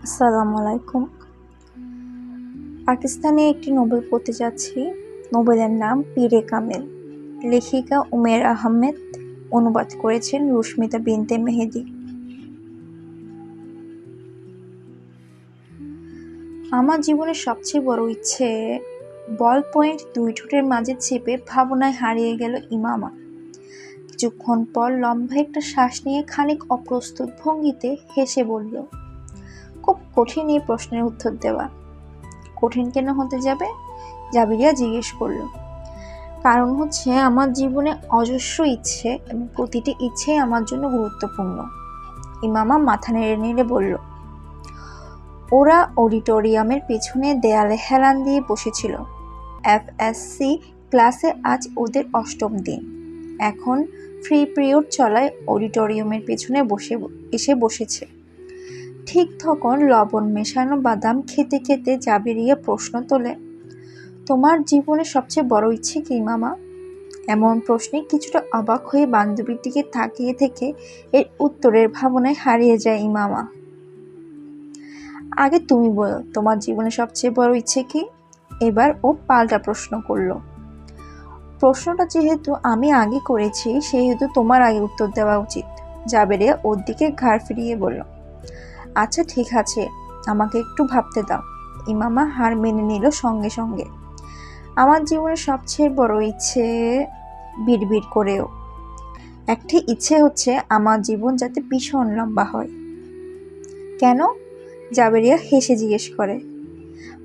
আসসালামু আলাইকুম। পাকিস্তানে একটি নোবেল পড়তে যাচ্ছি। নোবেলের নাম পীরে কামেল। লেখিকা উমের আহমেদ, অনুবাদ করেছেন রুশমিতা বিনতে মেহেদি। আমার জীবনের সবচেয়ে বড় ইচ্ছে বল পয়েন্ট দুই ঠোঁটের মাঝে চেপে ভাবনায় হারিয়ে গেল ইমামা। কিছুক্ষণ পর লম্বা একটা শ্বাস নিয়ে খানিক অপ্রস্তুত ভঙ্গিতে হেসে বলল, খুব কঠিন এই প্রশ্নের উত্তর দেওয়া। কঠিন কেন হতে যাবে? জাবেরিয়া জিজ্ঞেস করল। কারণ হচ্ছে আমার জীবনে অজস্র ইচ্ছে এবং প্রতিটি ইচ্ছে আমার জন্য গুরুত্বপূর্ণ। ইমামা মাথা নেড়ে নেড়ে বলল। ওরা অডিটোরিয়ামের পেছনে দেয়ালে হেলান দিয়ে বসেছিল। এফএসসি ক্লাসে আজ ওদের অষ্টম দিন। এখন ফ্রি পিরিয়ড চলায় অডিটোরিয়ামের পেছনে এসে বসেছে। ঠিক তখন লবণ মেশানো বাদাম খেতে খেতে জাবেরিয়া প্রশ্ন তোলে, তোমার জীবনের সবচেয়ে বড় ইচ্ছে কি মামা? এমন প্রশ্নে কিছুটা অবাক হয়ে বান্ধবীর দিকে তাকিয়ে থেকে এর উত্তরের ভাবনায় হারিয়ে যায় ইমামা। আগে তুমি বলো, তোমার জীবনের সবচেয়ে বড় ইচ্ছে কি? এবার ও পাল্টা প্রশ্ন করলো। প্রশ্নটা যেহেতু আমি আগে করেছি সেহেতু তোমার আগে উত্তর দেওয়া উচিত। জাবেরিয়া ওর দিকে ঘাড় ফিরিয়ে বলল। আচ্ছা ঠিক আছে, আমাকে একটু ভাবতে দাও। ইমামা হার মেনে নিল সঙ্গে সঙ্গে। আমার জীবনের সবচেয়ে বড় ইচ্ছে, বিড়বিড় করেও, একটি ইচ্ছে হচ্ছে আমার জীবন যাতে ভীষণ লম্বা হয়। কেন? জাবেরিয়া হেসে জিজ্ঞেস করে।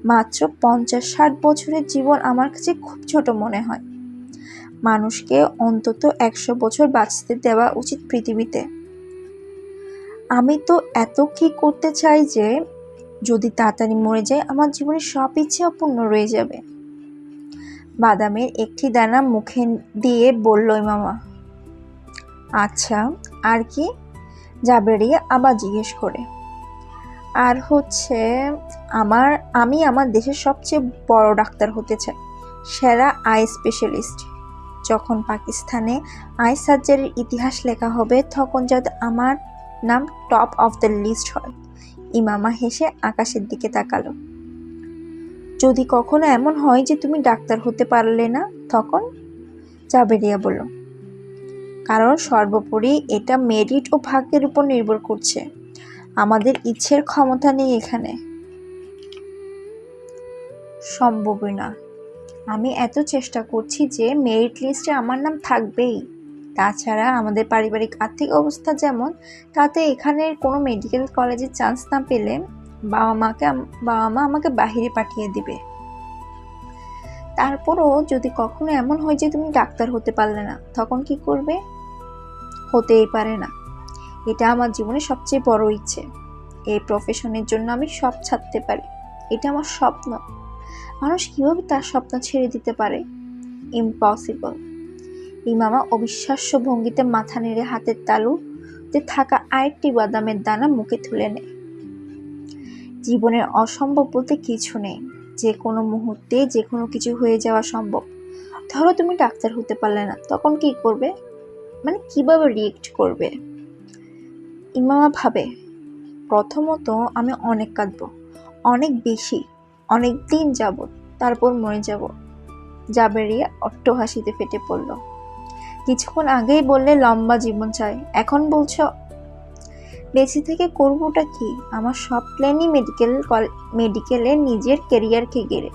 মাত্র 50-60 বছরের জীবন আমার কাছে খুব ছোট মনে হয়। মানুষকে অন্তত 100 বছর বাঁচতে দেওয়া উচিত পৃথিবীতে। আমি তো এত কি করতে চাই যে যদি তাড়াতাড়ি মরে যায় আমার জীবনের সব ইচ্ছে অপূর্ণ রয়ে যাবে। বাদামের একটি দানা মুখে দিয়ে বলল মামা। আচ্ছা, আর কি? জাবেরিয়া আবার জিজ্ঞেস করে। আর হচ্ছে আমি আমার দেশের সবচেয়ে বড় ডাক্তার হতে চাই, সেরা আই স্পেশালিস্ট। যখন পাকিস্তানে আই সার্জারির ইতিহাস লেখা হবে তখন যাতে আমার নাম টপ অফ দ্য লিস্ট হয়। ইমামা হেসে আকাশের দিকে তাকালো। যদি কখনো এমন হয় যে তুমি ডাক্তার হতে পারলে না তখন? জাবেরিয়া বলল। কারণ সর্বোপরি এটা মেরিট ও ভাগ্যের উপর নির্ভর করছে। আমাদের ইচ্ছের ক্ষমতা নেই এখানে। সম্ভবই না। আমি এত চেষ্টা করছি যে মেরিট লিস্টে আমার নাম থাকবেই। তাছাড়া আমাদের পারিবারিক আর্থিক অবস্থা যেমন, তাতে এখানের কোনো মেডিকেল কলেজে চান্স না পেলে বাবা মা আমাকে বাহিরে পাঠিয়ে দিবে। তারপরও যদি কখনো এমন হয় যে তুমি ডাক্তার হতে পারলে না তখন কি করবে? হতেই পারে না। এটা আমার জীবনের সবচেয়ে বড় ইচ্ছে। এই প্রফেশনের জন্য আমি সব ছাড়তে পারি। এটা আমার স্বপ্ন। মানুষ কিভাবে তার স্বপ্ন ছেড়ে দিতে পারে? ইম্পসিবল। ইমামা অবিশ্বাস্য ভঙ্গিতে মাথা নেড়ে হাতের তালুতে থাকা আরেকটি বাদামের দানা মুখে তুলে নেয়। জীবনের অসম্ভব বলতে কিছু নেই। যে কোনো মুহূর্তে যে কোনো কিছু হয়ে যাওয়া সম্ভব। ধরো তুমি ডাক্তার হতে পারলে না, তখন কি করবে? মানে কিভাবে রিয়েক্ট করবে? ইমামা ভাবে, প্রথমত আমি অনেক কাঁদবো, অনেক বেশি, অনেক দিন যাবত, তারপর মরে যাব। জাবেরিয়া অট্ট হাসিতে ফেটে পড়ল। কিছুক্ষণ আগেই বললে লম্বা জীবন চাই, এখন বলছো বেঁচে থেকে করবোটা কি? আমার সব প্ল্যানই মেডিকেলে নিজের ক্যারিয়ারকে ঘিরে।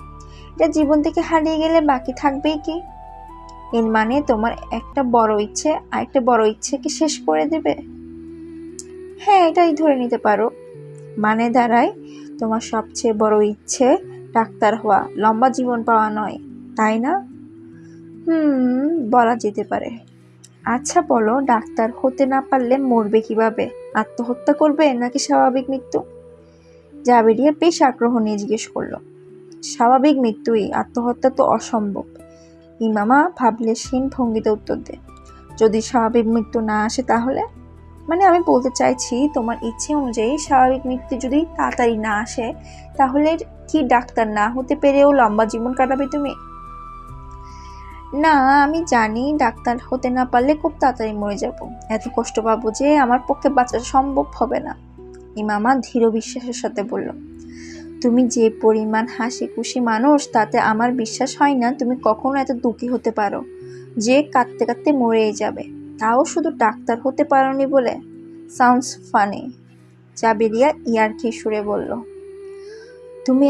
এটা জীবন থেকে হারিয়ে গেলে বাকি থাকবেই কি? এর মানে তোমার একটা বড় ইচ্ছে আরেকটা বড় ইচ্ছেকে শেষ করে দেবে? হ্যাঁ, এটাই ধরে নিতে পারো। মানে দাঁড়ায় তোমার সবচেয়ে বড় ইচ্ছে ডাক্তার হওয়া, লম্বা জীবন পাওয়া নয়, তাই না? বলা যেতে পারে। আচ্ছা বলো, ডাক্তার হতে না পারলে মরবে কিভাবে? আত্মহত্যা করবে নাকি স্বাভাবিক মৃত্যু? জাবেরিয়া বেশ আগ্রহ নিয়ে জিজ্ঞেস করলো। স্বাভাবিক মৃত্যুই, আত্মহত্যা তো অসম্ভব। ইমামা ভাবলেশহীন ভঙ্গিতে উত্তর দেয়। যদি স্বাভাবিক মৃত্যু না আসে তাহলে? মানে আমি বলতে চাইছি তোমার ইচ্ছে অনুযায়ী স্বাভাবিক মৃত্যু যদি তাড়াতাড়ি না আসে তাহলে কি ডাক্তার না হতে পেরেও লম্বা জীবন কাটাবে তুমি? না, আমি জানি ডাক্তার হতে না পারলে খুব তাড়াতাড়ি মরে যাব। এত কষ্ট পাবো যে আমার পক্ষে বাঁচা সম্ভব হবে না। ইমামা ধীর বিশ্বাসের সাথে বলল, তুমি যে পরিমাণ হাসি খুশি মানুষ তাতে আমার বিশ্বাস হয় না তুমি কখনো এত দুঃখী হতে পারো যে কাঁদতে কাঁদতে মরেই যাবে, তাও শুধু ডাক্তার হতে পারোনি বলে। সাউন্ডস ফানি, জাবেরিয়া ইয়ার্কি সুরে বলল। তুমি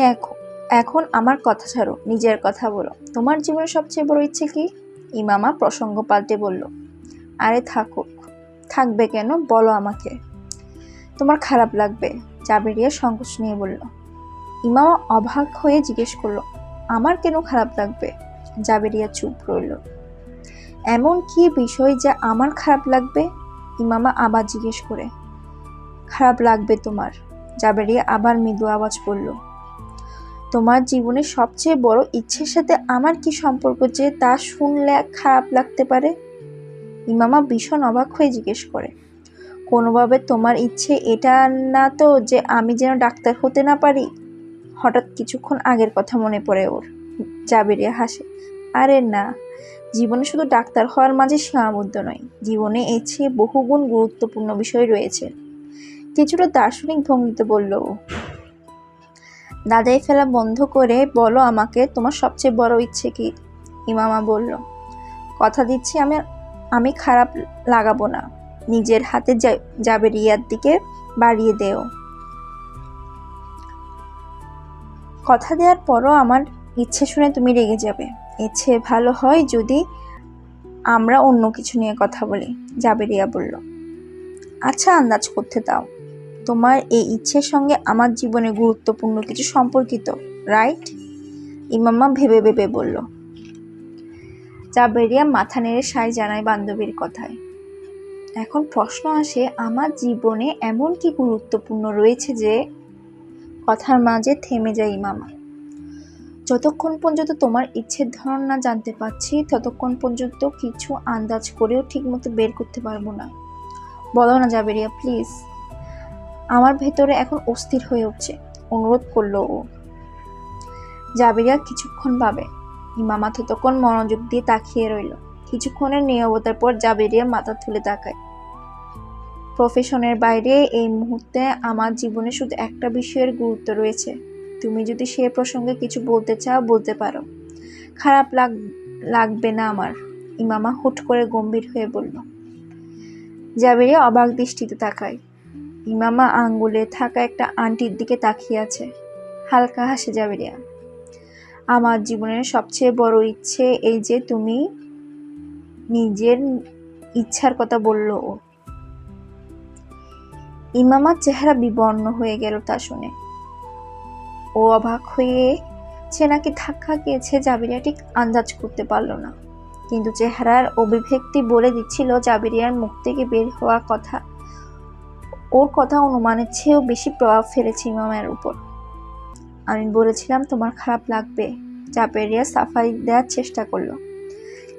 এখন আমার কথা ছাড়ো, নিজের কথা বলো। তোমার জীবনের সবচেয়ে বড় ইচ্ছে কি? ইমামা প্রসঙ্গ পাল্টে বলল। আরে থাকবে কেন, বলো আমাকে। তোমার খারাপ লাগবে, জাবেরিয়া সংকোচ নিয়ে বলল। ইমামা অবাক হয়ে জিজ্ঞেস করলো, আমার কেন খারাপ লাগবে? জাবেরিয়া চুপ রইল। এমন কি বিষয় যা আমার খারাপ লাগবে? ইমামা আবার জিজ্ঞেস করে। খারাপ লাগবে তোমার, জাবেরিয়া আবার মৃদু আওয়াজ বলল। তোমার জীবনের সবচেয়ে বড় ইচ্ছের সাথে আমার কি সম্পর্ক যে তা শুনলে খারাপ লাগতে পারে? ইমামা ভীষণ অবাক হয়ে জিজ্ঞেস করে। কোনোভাবে তোমার ইচ্ছে এটা না তো যে আমি যেন ডাক্তার হতে না পারি? হঠাৎ কিছুক্ষণ আগের কথা মনে পড়ে ওর। জাবেরিয়া হাসে। আরে না, জীবনে শুধু ডাক্তার হওয়ার মাঝে সীমাবদ্ধ নয়, জীবনে এর চেয়ে বহুগুণ গুরুত্বপূর্ণ বিষয় রয়েছে, কিছুটা দার্শনিক ভঙ্গিতে বলল ও। দাদাই ফেলা বন্ধ করে বলো আমাকে, তোমার সবচেয়ে বড় ইচ্ছে কি? ইমামা বলল। কথা দিচ্ছি আমি খারাপ লাগাবো না। নিজের হাতে জাবেরিয়ার দিকে বাড়িয়ে দেও। কথা দেওয়ার পরও আমার ইচ্ছে শুনে তুমি রেগে যাবে। এর চেয়ে ভালো হয় যদি আমরা অন্য কিছু নিয়ে কথা বলি, জাবেরিয়া বলল। আচ্ছা, আন্দাজ করতে দাও। তোমার এই ইচ্ছের সঙ্গে আমার জীবনে গুরুত্বপূর্ণ কিছু সম্পর্কিত, রাইট? ইমামা ভেবে ভেবে বলল। জাবেরিয়া মাথা নেড়ে সায় জানায় বান্ধবীর কথায়। এখন প্রশ্ন আসে, আমার জীবনে এমন কি গুরুত্বপূর্ণ রয়েছে যে? কথার মাঝে থেমে যায় ইমামা। যতক্ষণ পর্যন্ত তোমার ইচ্ছের ধরন না জানতে পারছি ততক্ষণ পর্যন্ত কিছু আন্দাজ করেও ঠিকমতো বের করতে পারবো না। বলো না জাবেরিয়া, প্লিজ। আমার ভেতরে এখন অস্থির হয়ে উঠছে, অনুরোধ করলো ও। জাবেরিয়া কিছুক্ষণ ভাবে। ইমামা ততক্ষণ মনোযোগ দিয়ে তাকিয়ে রইল। কিছুক্ষণের নীরবতার পর জাবেরিয়া মাথা তুলে তাকায়। প্রফেশনের বাইরে এই মুহূর্তে আমার জীবনে শুধু একটা বিষয়ের গুরুত্ব রয়েছে। তুমি যদি সে প্রসঙ্গে কিছু বলতে চাও বলতে পারো। খারাপ লাগবে না আমার, ইমামা হুট করে গম্ভীর হয়ে বলল। জাবেরিয়া অবাক দৃষ্টিতে তাকায়। ইমামা আঙ্গুলে থাকা একটা আংটির দিকে তাকিয়ে আছে। হালকা হাসে জাবেরিয়া। আমার জীবনের সবচেয়ে বড় ইচ্ছে এই যে, তুমি নিজের ইচ্ছার কথা বলল ও। ইমামার চেহারা বিবর্ণ হয়ে গেল তা শুনে। ও অবাক হয়েছে নাকি ধাক্কা খেয়েছে জাবেরিয়া ঠিক আন্দাজ করতে পারল না, কিন্তু চেহারার অভিব্যক্তি বলে দিচ্ছিল জাবেরিয়ার মুখ থেকে বের হওয়া কথা ওর কথা অনুমানের চেয়েও বেশি প্রভাব ফেলেছে ইমামের উপর। আমি বলেছিলাম তোমার খারাপ লাগবে, জাবেরিয়া সাফাই দেওয়ার চেষ্টা করলো,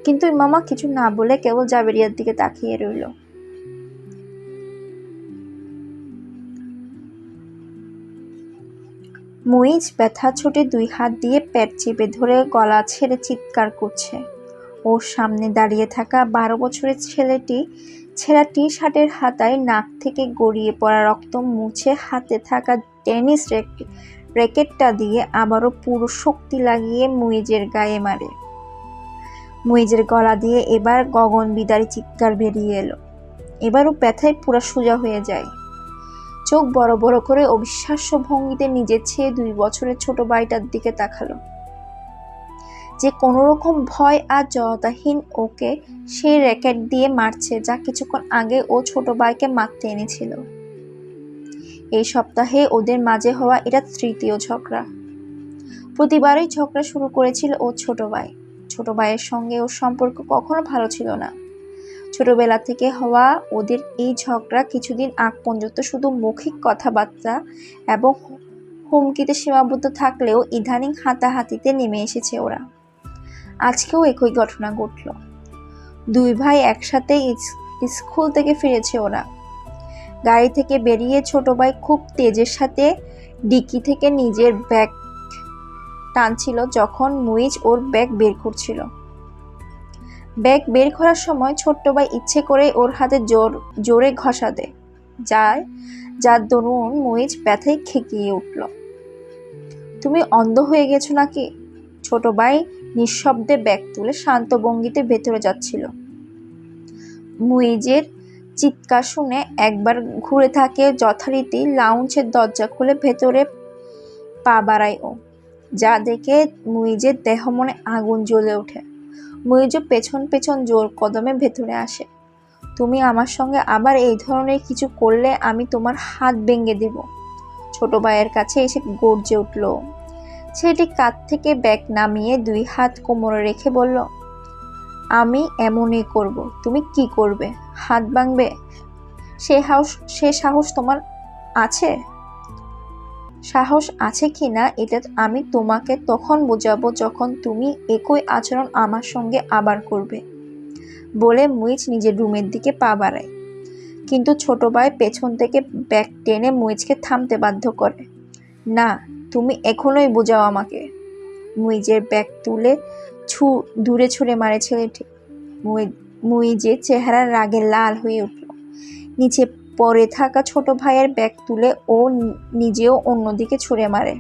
কিন্তু ইমামা কিছু না বলে কেবল জাবেরিয়ার দিকে তাকিয়ে রইল। মুইজ ব্যথা ছোটে দুই হাত দিয়ে পেট চেপে ধরে গলা ছেড়ে চিৎকার করছে। ওর সামনে দাঁড়িয়ে থাকা 12 বছরের ছেঁড়া টি শার্টের হাতায় নাক থেকে গড়িয়ে পড়া রক্ত মুছে হাতে থাকা টেনিস র্যাকেটটা দিয়ে আবারও পুরো শক্তি লাগিয়ে মুইজের গায়ে মারে। মুইজের গলা দিয়ে এবার গগনবিদারী চিৎকার বেরিয়ে এলো। এবারও ব্যথায় পুরো সোজা হয়ে যায়। চোখ বড় বড় করে অবিশ্বাস্য ভঙ্গিতে নিজের চেয়ে 2 বছরের ছোট ভাইটার দিকে তাকালো, যে কোনো রকম ভয় আর জড়তাহীন ওকে সেই র্যাকেট দিয়ে মারছে যা কিছুক্ষণ আগে ও ছোট ভাইকে মারতে এনেছিল। এই সপ্তাহে ওদের মাঝে হওয়া এটা 3য় ঝগড়া। প্রতিবারই ঝগড়া শুরু করেছিল ও ছোট ভাই। ছোট ভাইয়ের সঙ্গে ওর সম্পর্ক কখনো ভালো ছিল না। ছোটবেলা থেকে হওয়া ওদের এই ঝগড়া কিছুদিন আগ পর্যন্ত শুধু মৌখিক কথাবার্তা এবং হুমকিতে সীমাবদ্ধ থাকলেও ইদানিং হাতাহাতিতে নেমে এসেছে ওরা। আজকেও একই ঘটনা ঘটল। 2 ভাই একসাথে স্কুল থেকে ফিরেছে ওরা। গাড়ি থেকে বেরিয়ে ছোট ভাই খুব তেজের সাথে ডিকি থেকে নিজের ব্যাগ টানছিল যখন মুইজ ওর ব্যাগ বের করছিল। ব্যাগ বের করার সময় ছোট্ট ভাই ইচ্ছে করে ওর হাতে জোরে ঘষা দেয়। যার দরুন মুইজ ব্যথায় খেকিয়ে উঠল। তুমি অন্ধ হয়ে গেছো নাকি? ছোট ভাই নিঃশব্দে ব্যাগ তুলে শান্ত ভঙ্গিতে ভেতরে যাচ্ছিল। মুইজের চিৎকার শুনে একবার ঘুরে থাকে যথারীতি লাউঞ্জের দরজা খুলে ভেতরে পা বাড়ায় ও। যা দেখে মুইজের দেহ মনে আগুন জ্বলে ওঠে। মুইজও পেছন পেছন জোর কদমে ভেতরে আসে। তুমি আমার সঙ্গে আবার এই ধরনের কিছু করলে আমি তোমার হাত ভেঙে দেব। ছোট ভাইয়ের কাছে এসে গর্জে উঠল। ছেলেটি কাঁধ থেকে ব্যাগ নামিয়ে 2 হাত কোমরে রেখে বলল, আমি এমনই করব। তুমি কি করবে? হাত ভাঙবে? সে সাহস তোমার আছে? সাহস আছে কিনা এটা আমি তোমাকে তখন বোঝাবো যখন তুমি একই আচরণ আমার সঙ্গে আবার করবে, বলে মুইজ নিজের রুমের দিকে পা বাড়ায়। কিন্তু ছোট ভাই পেছন থেকে ব্যাগ টেনে মুইজকে থামতে বাধ্য করে। না, তুমি এখনোই বোঝাও আমাকে। মুইজের ব্যাগ তুলে দূরে ছুঁড়ে মারে ছেলেটি। মুইজের চেহারা রাগে লাল হয়ে উঠল। নিচে পড়ে থাকা ছোট ভাইয়ের ব্যাগ তুলে ও নিজেও অন্যদিকে ছুঁড়ে মারে।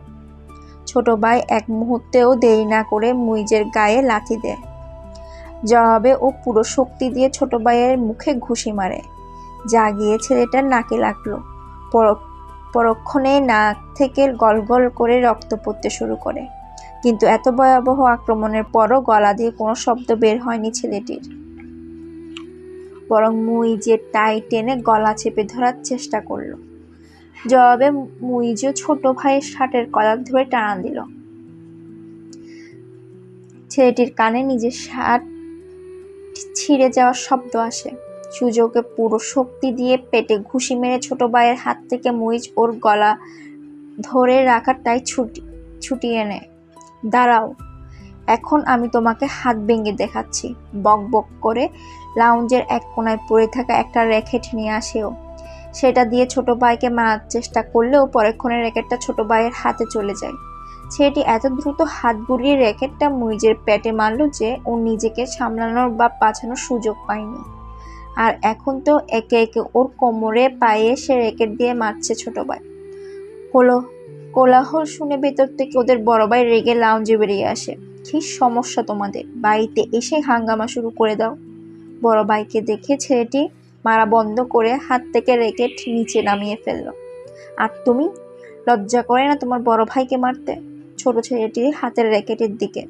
ছোট ভাই এক মুহূর্তেও দেরি না করে মুইজের গায়ে লাথি দেয়। জবাবে ও পুরো শক্তি দিয়ে ছোট ভাইয়ের মুখে ঘুষি মারে, যা গিয়ে ছেলেটার নাকে লাগলো। পরক্ষণে নাক থেকে গলগল করে রক্ত পড়তে শুরু করে। কিন্তু এত ভয়াবহ আক্রমণের পরও গলা দিয়ে কোনো শব্দ বের হয়নি ছেলেটির, বরং মুইজের টাই টেনে গলা চেপে ধরার চেষ্টা করলো। জবাবে মুইজও ছোট ভাইয়ের শার্টের কলার ধরে টানা দিল। ছেলেটির কানে নিজের শার্ট ছিঁড়ে যাওয়ার শব্দ আসে। সুযোগে পুরো শক্তি দিয়ে পেটে ঘুষি মেরে ছোট ভাইয়ের হাত থেকে মুইজ ওর গলা ধরে রাখা টাই ছুটিয়ে নেয়। দাঁড়াও, এখন আমি তোমাকে হাত ভেঙে দেখাচ্ছি। বক বক করে লাউঞ্জের এক কোনায় পড়ে থাকা একটা র্যাকেট নিয়ে আসেও। সেটা দিয়ে ছোট ভাইকে মারার চেষ্টা করলেও পরক্ষণে র্যাকেটটা ছোট ভাইয়ের হাতে চলে যায়। ছেলেটি এত দ্রুত হাত বুলিয়ে র্যাকেটটা মুইজের পেটে মারল যে ও নিজেকে সামলানোর বা বাঁচানোর সুযোগ পায়নি। আর এখন তো একে একে ওর কোমরে পায়ে সে র্যাকেট দিয়ে মারছে ছোট ভাই। কোলাহল শুনে ভেতর থেকে ওদের বড় ভাই রেগে লাউঞ্জে বেরিয়ে আসে। কি সমস্যা তোমাদের? বাড়িতে এসে হাঙ্গামা শুরু করে দাও। বড় ভাইকে দেখে ছেলেটি মারা বন্ধ করে হাত থেকে র্যাকেট নিচে নামিয়ে ফেলল। আর তুমি লজ্জা করে না তোমার বড় ভাইকে মারতে? ছোট ছেলেটির হাতের র্যাকেটের দিকে।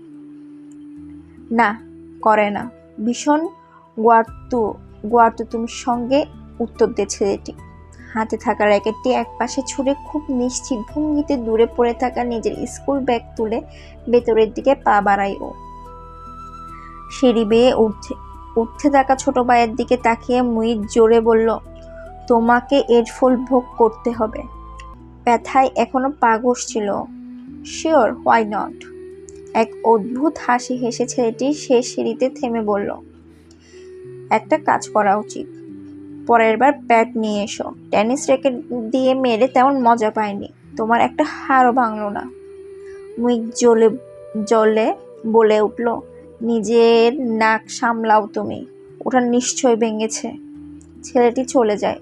না, করে না। ভীষণ গোয়ার্তু তুমি সঙ্গে উত্তর দে ছেলেটি। হাতে থাকা র্যাকেটটি একপাশে ছুঁড়ে খুব নিশ্চিত ভঙ্গিতে দূরে পড়ে থাকা নিজের স্কুল ব্যাগ তুলে ভেতরের দিকে পা বাড়ায় ও। সিঁড়ি বেয়ে উঠতে থাকা ছোট ভাইয়ের দিকে তাকিয়ে মুইজ জোরে বলল, তোমাকে এর ফল ভোগ করতে হবে। ব্যথায় এখনো পা ঘষছিল। Sure, why not? এক অদ্ভুত হাসি হেসে ছেলেটি শেষ সিঁড়িতে থেমে বলল, একটা কাজ করা উচিত। পরের বার ব্যাট নিয়ে এসো। টেনিস র্যাকেট দিয়ে মেরে তেমন মজা পাইনি। তোমার একটা হাড়ও ভাঙল না। মুইজ জ্বলে বলে উঠল, নিজের নাক সামলাও তুমি। ওটা নিশ্চয় ভেঙেছে। ছেলেটি চলে যায়।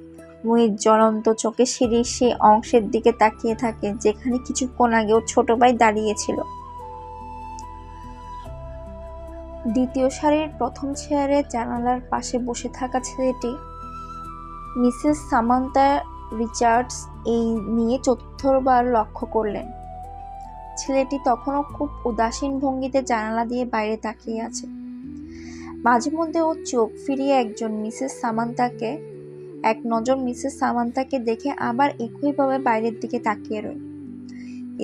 মুইজ জ্বলন্ত চোখে সিঁড়ির সেই অংশের দিকে তাকিয়ে থাকে যেখানে কিছুক্ষণ আগে ওর ছোট ভাই দাঁড়িয়েছিল। দ্বিতীয় সারির প্রথম চেয়ারে জানালার পাশে বসে থাকা ছেলেটি মিসেস সামান্থা রিচার্ডস এই নিয়ে চতুর্থবার লক্ষ্য করলেন। ছেলেটি তখনও খুব উদাসীন ভঙ্গিতে জানালা দিয়ে বাইরে তাকিয়ে আছে। মাঝে মধ্যে ও চোখ ফিরিয়ে এক নজর মিসেস সামান্থাকে দেখে আবার একইভাবে বাইরের দিকে তাকিয়ে রয়।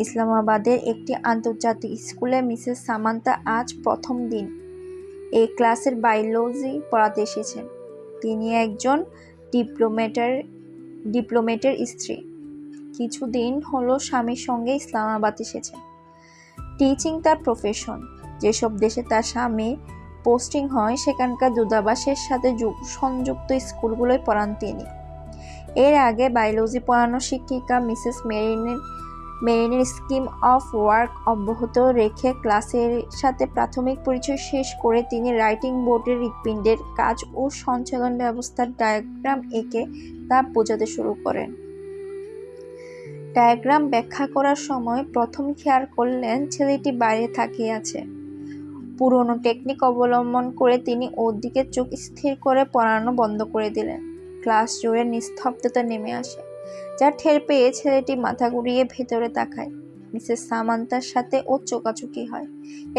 ইসলামাবাদের একটি আন্তর্জাতিক স্কুলে মিসেস সামান্থা আজ প্রথম দিন এই ক্লাসের বায়োলজি পড়াতে এসেছেন। তিনি একজন ডিপ্লোমেটের স্ত্রী। কিছুদিন হলো স্বামীর সঙ্গে ইসলামাবাদ এসেছেন। টিচিং তার প্রফেশন। যেসব দেশে তার স্বামী পোস্টিং হয় সেখানকার দূতাবাসের সাথে সংযুক্ত স্কুলগুলোয় পড়ান তিনি। এর আগে বায়োলজি পড়ানো শিক্ষিকা মিসেস মেরিনের স্কিম অফ ওয়ার্ক অব্যাহত রেখে ক্লাসের সাথে প্রাথমিক পরিচয় শেষ করে তিনি রাইটিং বোর্ডের হৃৎপিণ্ডের কাজ ও সঞ্চালন ব্যবস্থার ডায়াগ্রাম এঁকে তা বোঝাতে শুরু করেন। ডায়াগ্রাম ব্যাখ্যা করার সময় প্রথম খেয়াল করলেন ছেলেটি বাইরে তাকিয়ে আছে। পুরনো টেকনিক অবলম্বন করে তিনি ওর দিকে চোখ স্থির করে পড়ানো বন্ধ করে দিলেন। ক্লাস জুড়ে নিস্তব্ধতা নেমে আসে, যা টের পেয়ে ছেলেটি মাথা ঘুরিয়ে ভেতরে তাকায়। মিসেস সামান্তার সাথে ওর চোকাচুকি হয়।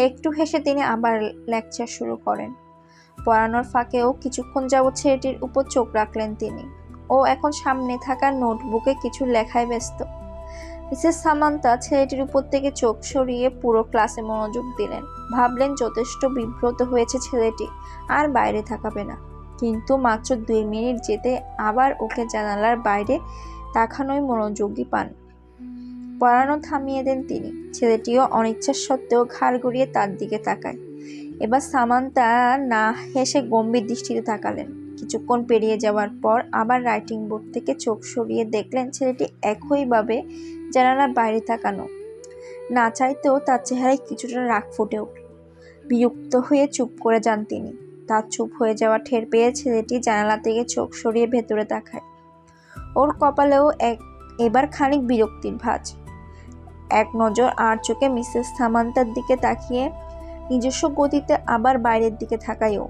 একটু হেসে তিনি আবার লেকচার শুরু করেন। পড়ানোর ফাঁকেও কিছুক্ষণ যাবৎ ছেলেটির উপর চোখ রাখলেন তিনি। ও এখন সামনে থাকা নোটবুকে কিছু লেখায় ব্যস্ত। মিসেস সামান্তা ছেলেটির উপর থেকে চোখ সরিয়ে পুরো ক্লাসে মনোযোগ দিলেন। ভাবলেন যথেষ্ট বিব্রত হয়েছে ছেলেটি, আর বাইরে থাকাবে না। কিন্তু মাত্র 2 মিনিট যেতে আবার ওকে জানালার বাইরে তাকানোয় মনোযোগী পান। পড়ানো থামিয়ে দেন তিনি। ছেলেটিও অনিচ্ছা সত্ত্বেও ঘাড় ঘুরিয়ে তার দিকে তাকায়। এবার সামান্তা না হেসে গম্ভীর দৃষ্টিতে তাকালেন। কিছুক্ষণ পেরিয়ে যাওয়ার পর আবার রাইটিং বোর্ড থেকে চোখ সরিয়ে দেখলেন ছেলেটি একইভাবে জানালার বাইরে তাকানো। না চাইতেও তার চেহারায় কিছুটা রাগ ফুটে উঠল। বিরক্ত হয়ে চুপ করে যান তিনি। তার চুপ হয়ে যাওয়া টের পেয়ে ছেলেটি জানালা থেকে চোখ সরিয়ে ভেতরে তাকায়। ওর কপালেও এবার খানিক বিরক্তির ভাঁজ। এক নজর আর চোখে মিসেস সামান্তার দিকে তাকিয়ে নিজস্ব গতিতে আবার বাইরের দিকে তাকায় ও।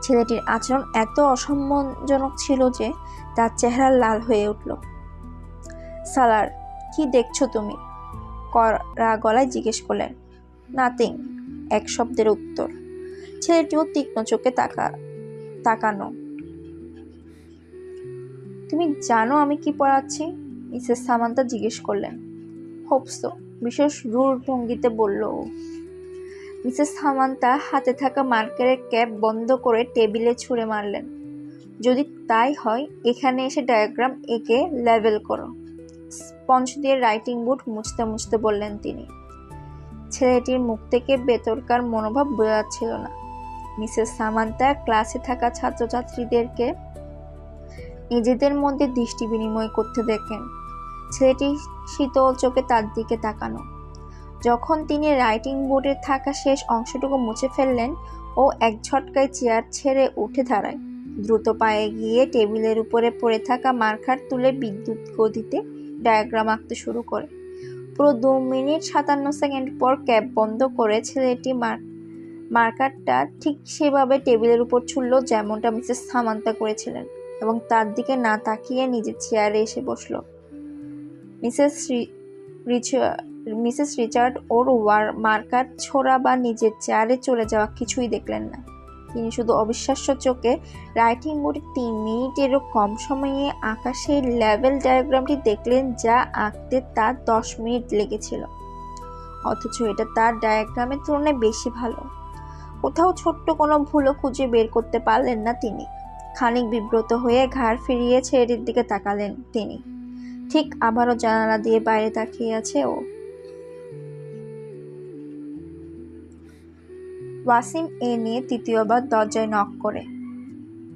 ছেলেটির আচরণ এত অসম্মানজনক ছিল যে তার চেহারা লাল হয়ে উঠল। সালার, কি দেখছো তুমি? কড়া গলায় জিজ্ঞেস করলেন। নাথিং, এক শব্দের উত্তর। ছেলেটিও তীক্ষ্ণ চোখে তাকানো। তুমি জানো আমি কি পড়াচ্ছি? মিসেস সামান্তা জিজ্ঞেস করলেন। হোপসো, বিশেষ রূঢ় ভঙ্গিতে বলল ও। মিসেস সামান্তা হাতে থাকা মার্কারের ক্যাপ বন্ধ করে টেবিলে ছুঁড়ে মারলেন। যদি তাই হয়, এখানে এসে ডায়াগ্রাম এঁকে লেবেল করো। স্পঞ্জ দিয়ে রাইটিং বোর্ড মুছতে মুছতে বললেন তিনি। ছেলেটির মুখ থেকে ভেতরকার মনোভাব বোঝা যাচ্ছিল না। মিসেস সামান্তা ক্লাসে থাকা ছাত্রছাত্রীদেরকে নিজেদের মধ্যে দৃষ্টি বিনিময় করতে দেখেন। ছেলেটি শীতল চোখে তার দিকে তাকানো। যখন তিনি রাইটিং বোর্ডে থাকা শেষ অংশটুকু মুছে ফেললেন, ও এক ঝটকায় চেয়ার ছেড়ে উঠে দাঁড়ায়। দ্রুত পায়ে গিয়ে টেবিলের উপরে পড়ে থাকা মার্কার তুলে বিদ্যুৎ গতিতে ডায়াগ্রাম আঁকতে শুরু করে। পুরো 2 মিনিট 57 সেকেন্ড পর ক্যাপ বন্ধ করে ছেলেটি মার্কারটা ঠিক সেভাবে টেবিলের উপর ছুড়ল যেমনটা মিসেস সামান্তা করেছিলেন, এবং তার দিকে না তাকিয়ে নিজের চেয়ারে এসে বসল। মিসেস রিচার্ড ওর মার্কার ছোড়া বা নিজের চেয়ারে চলে যাওয়া কিছুই দেখলেন না। তিনি শুধু অবিশ্বাস্য চোখে রাইটিং বোর্ডে 3 মিনিটেরও কম সময়ে আঁকা সেই লেভেল ডায়াগ্রামটি দেখলেন, যা আঁকতে তার 10 মিনিট লেগেছিল। অথচ এটা তার ডায়াগ্রামের তুলনায় বেশি ভালো। কোথাও ছোট্ট কোনো ভুলও খুঁজে বের করতে পারলেন না তিনি। খানিক বিব্রত হয়ে ঘাড় ফিরিয়ে ছেলেটির দিকে তাকালেন তিনি। ঠিক আবারও জানালা দিয়ে বাইরে তাকিয়ে আছে ও। ওয়াসিম এ নিয়ে তৃতীয়বার দরজায় নক করে।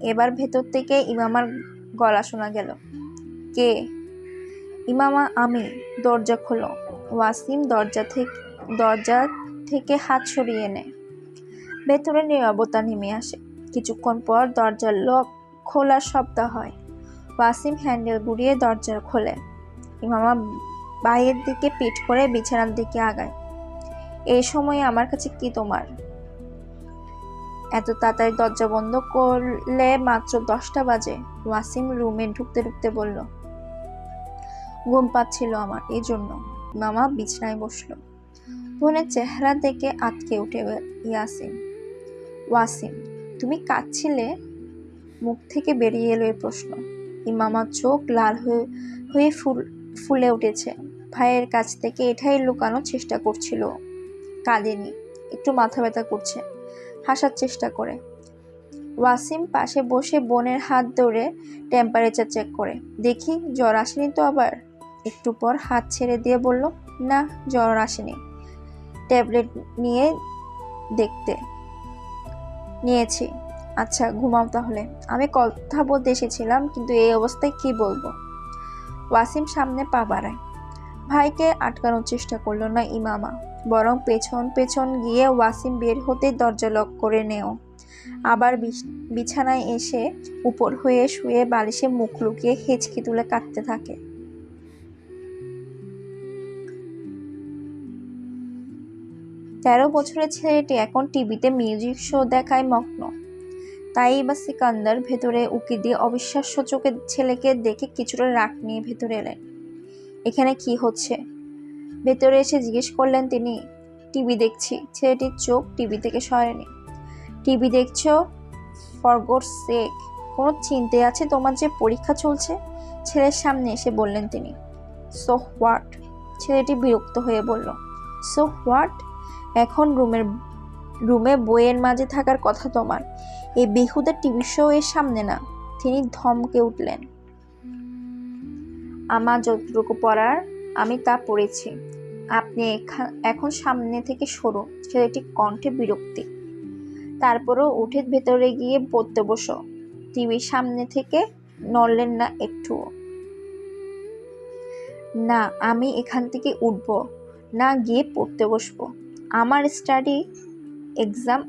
এবার ভেতর থেকে ইমামার গলা শোনা গেল। কে? ইমামা, আমি। দরজা খোলো। ওয়াসিম দরজা থেকে হাত সরিয়ে নেয়। ভেতরে নীরবতা নেমে আসে। কিছুক্ষণ পর দরজার লক খোলার শব্দ হয়। ওয়াসিম হ্যান্ডেল ঘুরিয়ে দরজা খোলে। ইমামা বাইরের দিকে পিঠ করে বিছানার দিকে আগায়। এই সময়ে আমার কাছে কি তোমার? এত তাড়াতাড়ি দরজা বন্ধ করলে? মাত্র 10টা বাজে। ওয়াসিম রুমে ঢুকতে ঢুকতে বলল। ঘুম পাচ্ছিল আমার, এই জন্য। মামা বিছানায় বসলো। বোনের চেহারা দেখে আটকে উঠে ওয়াসিম, তুমি কাঁদছিলে? মুখ থেকে বেরিয়ে এলো এই প্রশ্ন। ইমামার চোখ লাল হয়ে ফুলে উঠেছে। ভাইয়ের কাছ থেকে এটাই লুকানোর চেষ্টা করছিল। কাঁদেনি, একটু মাথা ব্যথা করছে। হাসার চেষ্টা করে। ওয়াসিম পাশে বসে বোনের হাত ধরে টেম্পারেচার চেক করে। দেখি জ্বর আসেনি তো আবার? একটু পর হাত ছেড়ে দিয়ে বলল, না, জ্বর আসেনি। ট্যাবলেট নিয়েছি। আচ্ছা, ঘুমাও তাহলে। আমি কথা বলতে এসেছিলাম, কিন্তু এই অবস্থায় কি বলবো? ওয়াসিম সামনে পা বাড়ায়। ভাইকে আটকানোর চেষ্টা করলো না ইমামা, বরং পেছন পেছন গিয়ে ওয়াসিম বের হতে দরজা লক করে নেও। আবার বিছানায় এসে উপর হয়ে শুয়ে বালিশে মুখ লুকিয়ে হেঁচকি তুলে কাঁদতে থাকে। 13 বছরের ছেলেটি এখন টিভিতে মিউজিক শো দেখায় মগ্ন। তাইবা সিকান্দার ভেতরে উকি দিয়ে অবিশ্বাস্য চোখে ছেলেকে দেখে কিছুটা রাগ নিয়ে ভেতরে এলেন। এখানে কি হচ্ছে? ভেতরে এসে জিজ্ঞেস করলেন তিনি। টিভি দেখছি। ছেলেটির চোখ টিভি থেকে সরেনি। টিভি দেখছো? ফর গডস সেক, কোনো চিন্তা আছে তোমার যে পরীক্ষা চলছে? ছেলের সামনে এসে বললেন তিনি। So what? ছেলেটি বিরক্ত হয়ে বলল। So what? এখন রুমে বইয়ের মাঝে থাকার কথা তোমার, এই বেহুদা টিভি শো এর সামনে না। তিনি ধমকে উঠলেন। আমার যতটুকু পড়ার আমি তা পড়েছি, আপনি এখন সামনে থেকে সরুন। ছেলেটি কণ্ঠে বিরক্তি। তারপরও উঠে ভেতরে গিয়ে পড়তে বসো। টিভির সামনে থেকে নড়লেন না একটুও। না, আমি এখান থেকে উঠব না, গিয়ে পড়তে বসবো। আমার স্টাডি এক্সাম,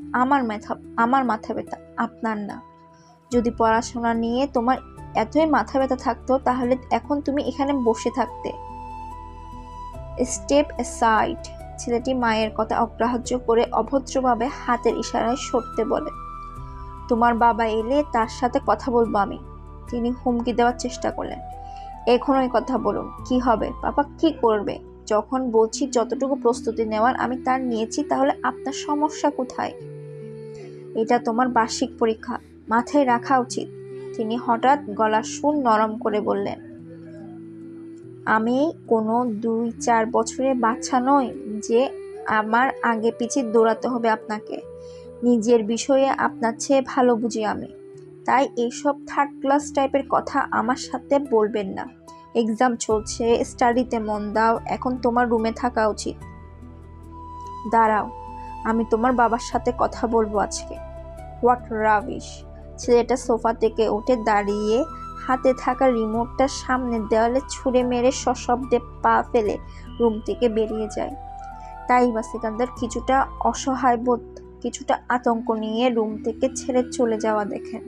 আমার মাথা ব্যথা, আপনার না। যদি পড়াশোনা নিয়ে তোমার এতই মাথা ব্যথা থাকতো তাহলে এখন তুমি এখানে বসে থাকতে। Step aside. ছেলেটি মায়ের কথা অগ্রাহ্য করে অভদ্রভাবে হাতের ইশারায় সরতে বলে। তোমার বাবা এলে তার সাথে কথা বলবো আমি। তিনি হুমকি দেওয়ার চেষ্টা করলেন। এখনই কথা বলুন, কি হবে? বাবা কি করবে? যখন বলছি যতটুকু প্রস্তুতি নেওয়ার আমি তার নিয়েছি, তাহলে আপনার সমস্যা কোথায়? এটা তোমার বার্ষিক পরীক্ষা, মাথায় রাখা উচিত। তিনি হঠাৎ গলার সুর নরম করে বললেন। আমি কোনো 2-4 বছরের বাচ্চা নই যে আমার আগে পিছিয়ে দৌড়াতে হবে আপনাকে। নিজের বিষয়ে আপনার চেয়ে ভালো বুঝি আমি। তাই এইসব থার্ড ক্লাস টাইপের কথা আমার সাথে বলবেন না। এক্সাম চলছে, স্টাডিতে মন দাও। এখন তোমার রুমে থাকা উচিত। দাঁড়াও, আমি তোমার বাবার সাথে কথা বলবো আজকে। What rubbish! ছেলেটা সোফা থেকে উঠে দাঁড়িয়ে হাতে থাকা রিমোটটা সামনের দেওয়ালে ছুঁড়ে মেরে সশব্দে পা ফেলে রুম থেকে বেরিয়ে যায়। তাইবা সিকান্দার কিছুটা অসহায় বোধ, কিছুটা আতঙ্ক নিয়ে রুম থেকে ছেড়ে চলে যাওয়া দেখেন।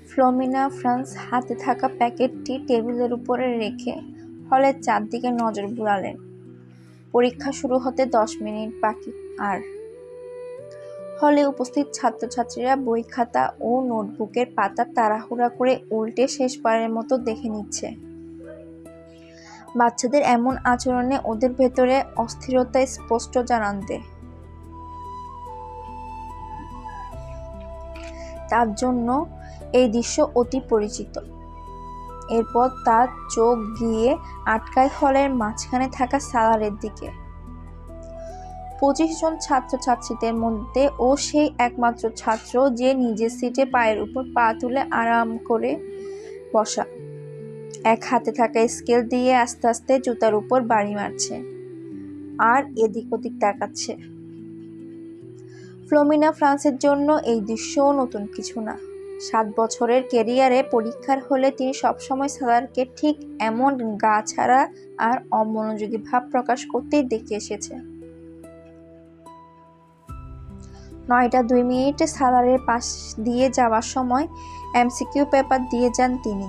ফ্লোমিনা ফ্রান্স হাতে থাকা প্যাকেটটি টেবিলের উপরে রেখে হলের চারদিকে নজর বুলালেন। পরীক্ষা শুরু হতে 10 মিনিট বাকি। আর হলে উপস্থিত ছাত্রছাত্রীরা বই খাতা ও নোটবুকের পাতা তাড়াহুড়া করে উল্টে শেষবারের মতো দেখে নিচ্ছে। বাচ্চাদের এমন আচরণে ওদের ভেতরে অস্থিরতা স্পষ্ট জানান দেয়। তার জন্য এই দৃশ্য অতি পরিচিত। এরপর তার চোখ গিয়ে আটকায় হলের মাঝখানে থাকা সালারের দিকে। 25 জন ছাত্রছাত্রীদের মধ্যে ও সেই একমাত্র ছাত্র যে নিজের সিটে পায়ের উপর পা তুলে আরাম করে বসা, এক হাতে থাকা স্কেল দিয়ে আস্তে আস্তে জুতার উপর বাড়ি মারছে আর এদিক ওদিক তাকাচ্ছে। ফ্লোমিনা ফ্রান্সের জন্য এই দৃশ্যও নতুন কিছু না। 7 বছরের ক্যারিয়ারে পরীক্ষার হলে তিনি সবসময় সালারকে ঠিক এমন গা ছাড়া আর অমনোযোগী ভাব প্রকাশ করতেই দেখে এসেছে। 9:02 সালারের পাশ দিয়ে যাওয়ার সময় এমসিকিউ পেপার দিয়ে যান তিনি।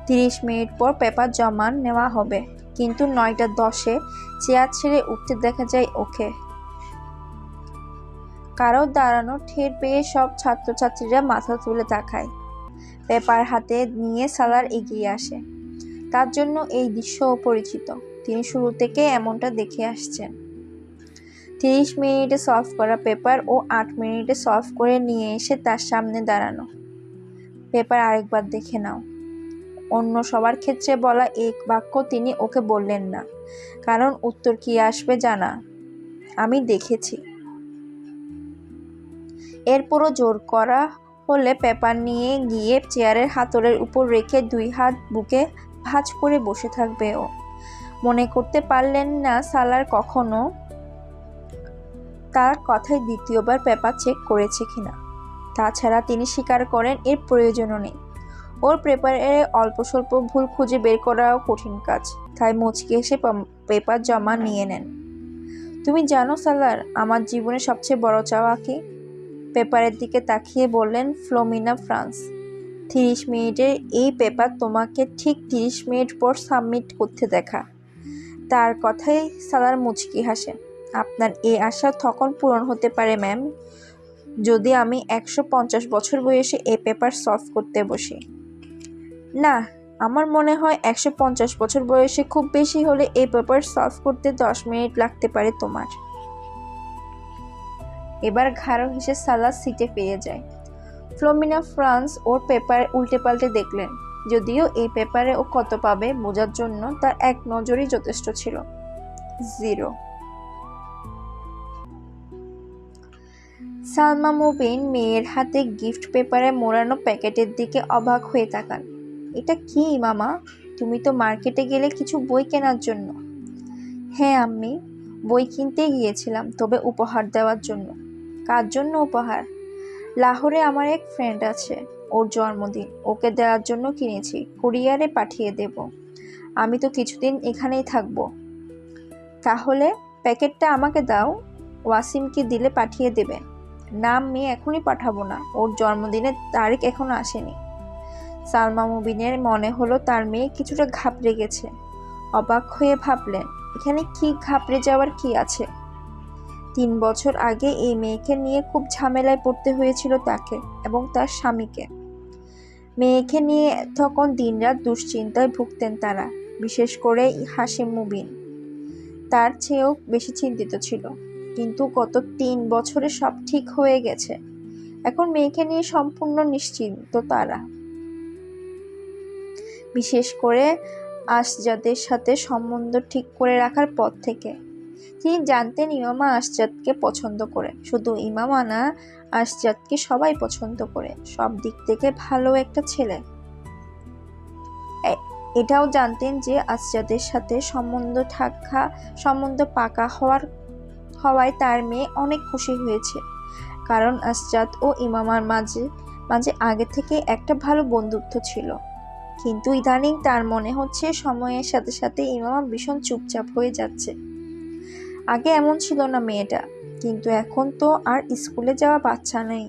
30 মিনিট পর পেপার জমা নেওয়া হবে, কিন্তু 9:10 চেয়ার ছেড়ে উঠতে দেখা যায় ওকে। কারো দাঁড়ানো ঠের পেয়ে সব ছাত্রছাত্রীরা মাথা তুলে তাকায়। পেপার হাতে নিয়ে সালার এগিয়ে আসে। তার জন্য এই দৃশ্য অপরিচিত। তিনি শুরু থেকে এমনটা দেখে আসছেন। 30 মিনিটে সলভ করা পেপার ও 8 মিনিটে সলভ করে নিয়ে এসে তার সামনে দাঁড়ানো। পেপার আরেকবার দেখে নাও। অন্য সবার ক্ষেত্রে বলা এক বাক্য তিনি ওকে বললেন না, কারণ উত্তর কি আসবে জানা। আমি দেখেছি। এরপরও জোর করা হলে পেপার নিয়ে গিয়ে চেয়ারের হাতলের উপর রেখে 2 হাত বুকে ভাঁজ করে বসে থাকবে ও। মনে করতে পারলেন না সালার কখনো তার কথায় দ্বিতীয়বার পেপার চেক করেছে কিনা। তাছাড়া তিনি স্বীকার করেন এর প্রয়োজনও নেই। ওর পেপারে অল্প স্বল্প ভুল খুঁজে বের করাও কঠিন কাজ, তাই মুচকি এসে পেপার জমা নিয়ে নেন। তুমি জানো সালার, আমার জীবনে সবচেয়ে বড় চাওয়া কি? পেপারের দিকে তাকিয়ে বললেন ফ্লোমিনা ফ্রান্স। 30 মিনিটের এই পেপার তোমাকে ঠিক 30 মিনিট পর সাবমিট করতে দেখা। তার কথাই সালার মুচকি হাসে। আপনার এই আশা তখন পূরণ হতে পারে ম্যাম, যদি আমি 150 বছর বয়সে এই পেপার সলভ করতে বসি। না, আমার মনে হয় 150 বছর বয়সে খুব বেশি হলে এই পেপার সলভ করতে 10 মিনিট লাগতে পারে তোমার। এবার ঘাড় হেসে সালাদ সিটে ফিরে যায়। ফ্লোমিনা ফ্রান্স ওর পেপার উল্টে পাল্টে দেখলেন, যদিও এই পেপারে ও কত পাবে বোঝার জন্য তার এক নজরই যথেষ্ট ছিল, 0। সালমা মুবিন মেয়ের হাতে গিফট পেপারে মোড়ানো প্যাকেটের দিকে অবাক হয়ে তাকান। এটা কি মামা? তুমি তো মার্কেটে গেলে কিছু বই কেনার জন্য। হ্যাঁ আম্মি, বই কিনতে গিয়েছিলাম, তবে উপহার দেওয়ার জন্য। কার জন্য উপহার? লাহোরে আমার এক ফ্রেন্ড আছে, ওর জন্মদিন, ওকে দেওয়ার জন্য কিনেছি, কুরিয়ারে পাঠিয়ে দেব। আমি তো কিছুদিন এখানেই থাকবো। তাহলে প্যাকেটটা আমাকে দাও, ওয়াসিমকে দিলে পাঠিয়ে দেবে। না আম্মি, এখনই পাঠাবো না, ওর জন্মদিনের তারিখ এখনো আসেনি। সালমা মুবিনের মনে হলো তার মেয়ে কিছুটা ঘাবড়ে গেছে। অবাক হয়ে ভাবলেন, এখানে কি ঘাবড়ে যাওয়ার কি আছে? 3 বছর আগে এই মেয়েকে নিয়ে খুব ঝামেলায় পড়তে হয়েছিল তাকে এবং তার স্বামীকে। মেয়েকে নিয়ে তখন দিনরাত দুশ্চিন্তায় ভুগতেন তারা, বিশেষ করে হাশিম মুবিন তার চেয়েও বেশি চিন্তিত ছিল। কিন্তু গত 3 বছরে সব ঠিক হয়ে গেছে, এখন মেয়েকে নিয়ে সম্পূর্ণ নিশ্চিন্ত তারা। বিশেষ করে আসজাদের সাথে সম্বন্ধ ঠিক করে রাখার পর থেকে। তিনি জানতেন ইমামা আসজাদকে পছন্দ করে, শুধু ইমামা না, আসজাদকে সবাই পছন্দ করে, সব দিক থেকে ভালো একটা ছেলে। এটাও জানতেন যে আসজাদের সাথে সম্বন্ধ পাকা হওয়ায় তার মেয়ে অনেক খুশি হয়েছে, কারণ আসজাদ ও ইমামার মাঝে আগে থেকে একটা ভালো বন্ধুত্ব ছিল। কিন্তু ইদানিং তার মনে হচ্ছে সময়ের সাথে সাথে ইমামা ভীষণ চুপচাপ হয়ে যাচ্ছে। আগে এমন ছিল না মেয়েটা, কিন্তু এখন তো আর স্কুলে যাওয়া বাচ্চা নেই,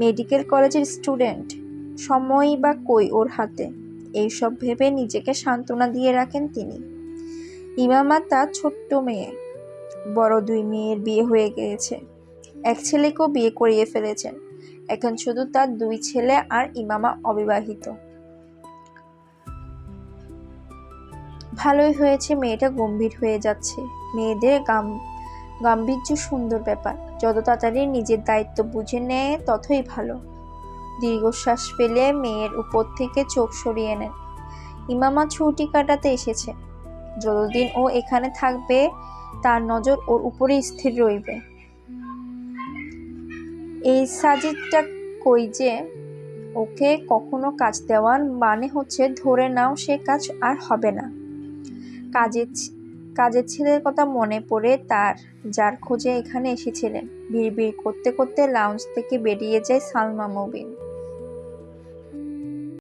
মেডিকেল কলেজের স্টুডেন্ট, সময়ই বা কই ওর হাতে। এইসব ভেবে নিজেকে সান্ত্বনা দিয়ে রাখেন তিনি। ইমামা তার ছোট্ট মেয়ে, বড় 2 মেয়ের বিয়ে হয়ে গিয়েছে, এক ছেলেকেও বিয়ে করিয়ে ফেলেছেন। এখন শুধু তার 2 ছেলে আর ইমামা অবিবাহিত। ভালোই হয়েছে মেয়েটা গম্ভীর হয়ে যাচ্ছে। মেয়েদের গাম্ভীর্য সুন্দর ব্যাপার, যত তাড়াতাড়ি নিজের দায়িত্ব বুঝে নেয় ততই ভালো। দীর্ঘশ্বাস ফেলে মেয়ের উপর থেকে চোখ সরিয়ে নেন। ইমামা ছুটি কাটাতে এসেছে, যতদিন ও এখানে থাকবে তার নজর ওর উপরে স্থির রইবে। এই সাজিদটা কই যে, ওকে কখনো কাজ দেওয়ার মানে হচ্ছে ধরে নাও সে কাজ আর হবে না। কাজের ছেলের কথা মনে পড়ে তার, যার খোঁজে এখানে এসেছিলেন। বিড়বিড় করতে করতে লাউঞ্জ থেকে বেরিয়ে যায় সালমা মুবিন।